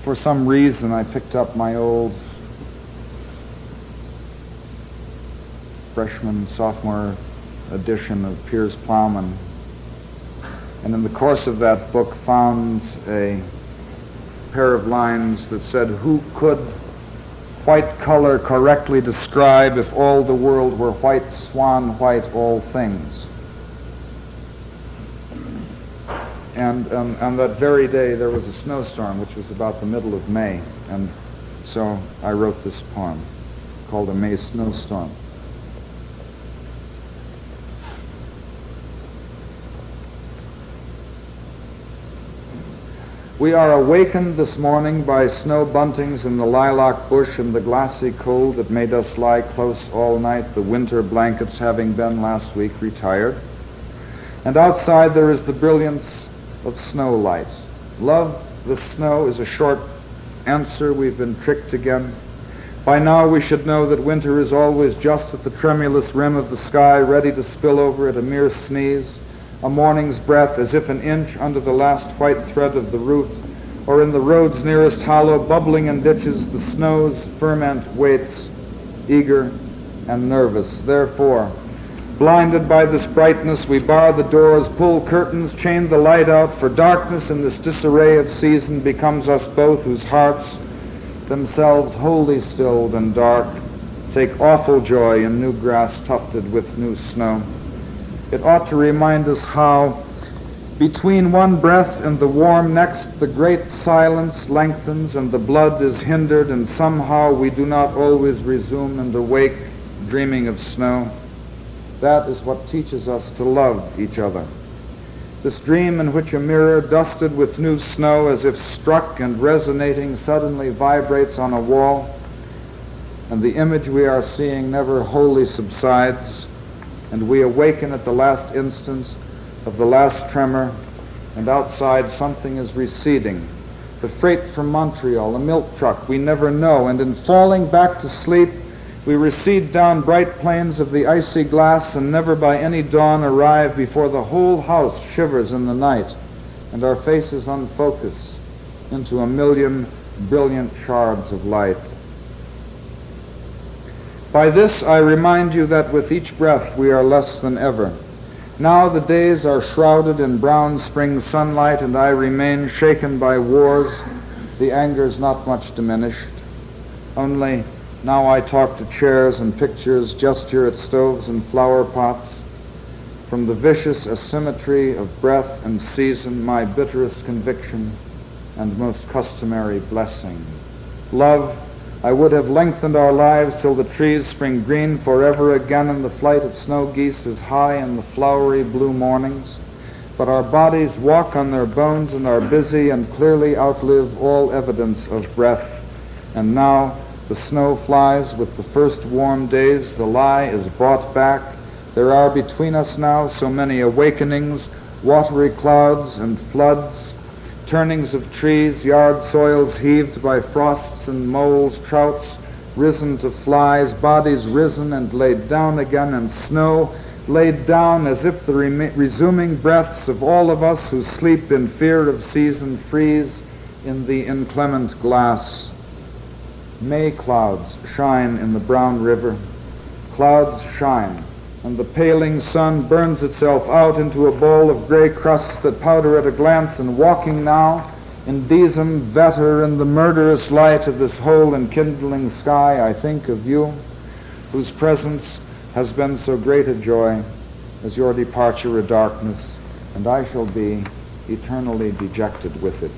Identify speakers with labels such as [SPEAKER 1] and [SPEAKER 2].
[SPEAKER 1] for some reason, I picked up my old freshman, sophomore edition of Piers Plowman, and in the course of that book found a pair of lines that said, "Who could white color correctly describe if all the world were white swan white all things?" And that very day there was a snowstorm, which was about the middle of May, and so I wrote this poem called A May Snowstorm. We are awakened this morning by snow buntings in the lilac bush and the glassy cold that made us lie close all night, the winter blankets having been last week retired. And outside there is the brilliance of snow light. Love, the snow is a short answer. We've been tricked again. By now we should know that winter is always just at the tremulous rim of the sky, ready to spill over at a mere sneeze, a morning's breath, as if an inch under the last white thread of the root, or in the road's nearest hollow, bubbling in ditches, the snow's ferment waits, eager and nervous. Therefore, blinded by this brightness, we bar the doors, pull curtains, chain the light out, for darkness in this disarray of season becomes us both, whose hearts, themselves wholly stilled and dark, take awful joy in new grass tufted with new snow. It ought to remind us how, between one breath and the warm next, the great silence lengthens and the blood is hindered, and somehow we do not always resume and awake dreaming of snow. That is what teaches us to love each other. This dream in which a mirror dusted with new snow, as if struck and resonating, suddenly vibrates on a wall, and the image we are seeing never wholly subsides, and we awaken at the last instant of the last tremor, and outside something is receding. The freight from Montreal, a milk truck, we never know, and in falling back to sleep, we recede down bright plains of the icy glass, and never by any dawn arrive before the whole house shivers in the night, and our faces unfocus into a million brilliant shards of light. By this I remind you that with each breath we are less than ever. Now the days are shrouded in brown spring sunlight, and I remain shaken by wars. The anger's not much diminished. Only now I talk to chairs and pictures, gesture at stoves and flower pots. From the vicious asymmetry of breath and season, my bitterest conviction and most customary blessing. Love, I would have lengthened our lives till the trees spring green forever again, and the flight of snow geese is high in the flowery blue mornings. But our bodies walk on their bones and are busy and clearly outlive all evidence of breath. And now the snow flies with the first warm days. The lie is brought back. There are between us now so many awakenings, watery clouds and floods, turnings of trees, yard soils heaved by frosts and moles, trouts risen to flies, bodies risen and laid down again, and snow laid down as if the resuming breaths of all of us who sleep in fear of season freeze in the inclement glass. May clouds shine in the brown river. Clouds shine, and the paling sun burns itself out into a bowl of gray crusts that powder at a glance, and walking now in Diesem Vetter in the murderous light of this whole enkindling sky, I think of you, whose presence has been so great a joy as your departure a darkness, and I shall be eternally dejected with it.